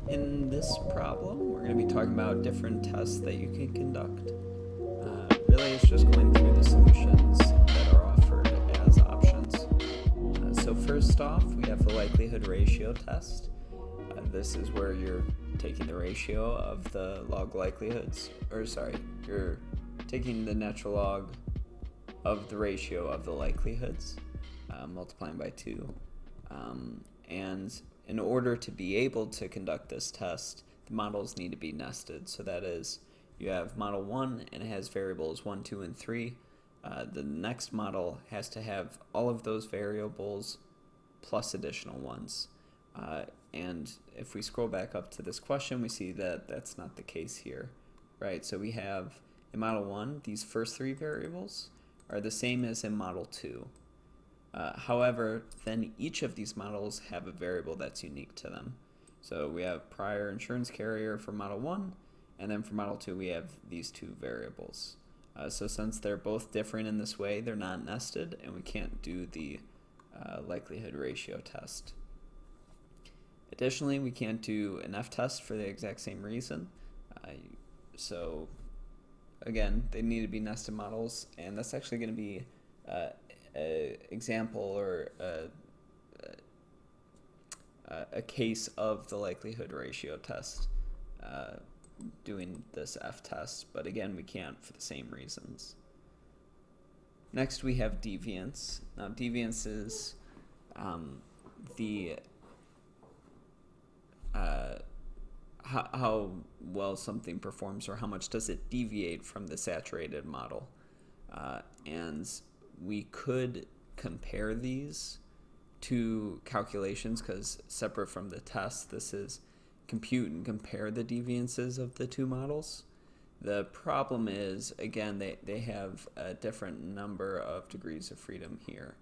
In this problem, we're going to be talking about different tests that you can conduct. Really, it's just going through the solutions that are offered as options. So first off, we have the likelihood ratio test. This is where you're taking the ratio of the log likelihoods, you're taking the natural log of the ratio of the likelihoods, multiplying by 2. And in order to be able to conduct this test, the models need to be nested. So that is, you have model 1 and it has variables 1, 2, and 3. The next model has to have all of those variables plus additional ones. And if we scroll back up to this question, we see that that's not the case here, right? So we have in model 1, these first 3 variables are the same as in model 2. However, then each of these models have a variable that's unique to them. So we have prior insurance carrier for model 1, and then for model 2 we have these 2 variables. So since they're both different in this way, they're not nested, and we can't do the likelihood ratio test. Additionally, we can't do an f-test for the exact same reason. So again, they need to be nested models, and that's actually going to be an example or a case of the likelihood ratio test doing this f-test, but again, we can't for the same reasons. Next, we have deviance. Now, deviance is how well something performs, or how much does it deviate from the saturated model. And we could compare these two calculations, because separate from the test, this is compute and compare the deviances of the 2 models. The problem is, again, they have a different number of degrees of freedom here.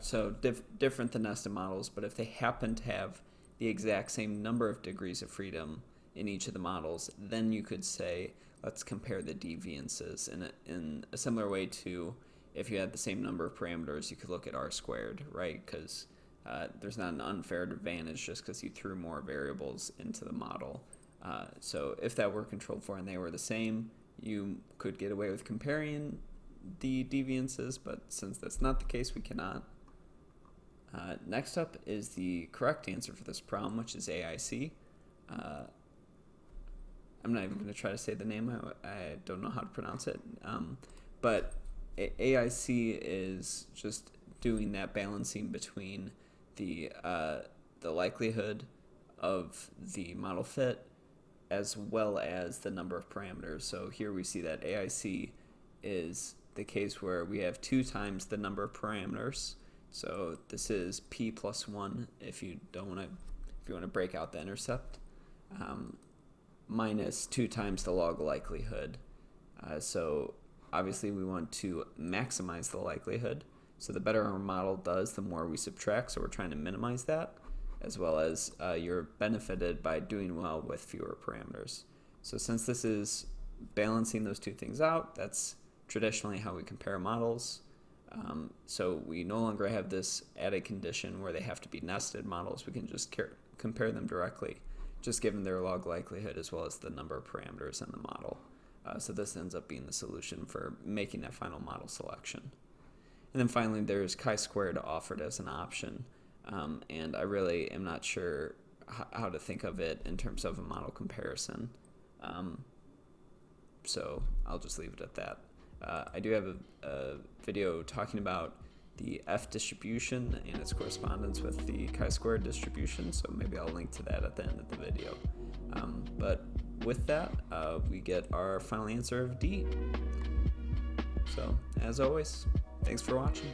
So different than nested models, but if they happen to have the exact same number of degrees of freedom in each of the models, then you could say, let's compare the deviances in a similar way to if you had the same number of parameters, you could look at R squared, right? Because there's not an unfair advantage just because you threw more variables into the model. So if that were controlled for and they were the same, you could get away with comparing the deviances, but since that's not the case, we cannot. Next up is the correct answer for this problem, which is AIC. I'm not even going to try to say the name. I don't know how to pronounce it. But AIC is just doing that balancing between the likelihood of the model fit as well as the number of parameters. So here we see that AIC is the case where we have 2 times the number of parameters. So this is p plus 1 if you want to break out the intercept, minus 2 times the log likelihood. So obviously we want to maximize the likelihood. So the better our model does, the more we subtract. So we're trying to minimize that, as well as you're benefited by doing well with fewer parameters. So since this is balancing those 2 things out, that's traditionally how we compare models. So we no longer have this added condition where they have to be nested models. We can just compare them directly, just given their log likelihood as well as the number of parameters in the model. So this ends up being the solution for making that final model selection. And then finally, there's chi-squared offered as an option. And I really am not sure how to think of it in terms of a model comparison. So I'll just leave it at that. I do have a video talking about the F distribution and its correspondence with the chi-squared distribution, so maybe I'll link to that at the end of the video. But with that, we get our final answer of D. So, as always, thanks for watching.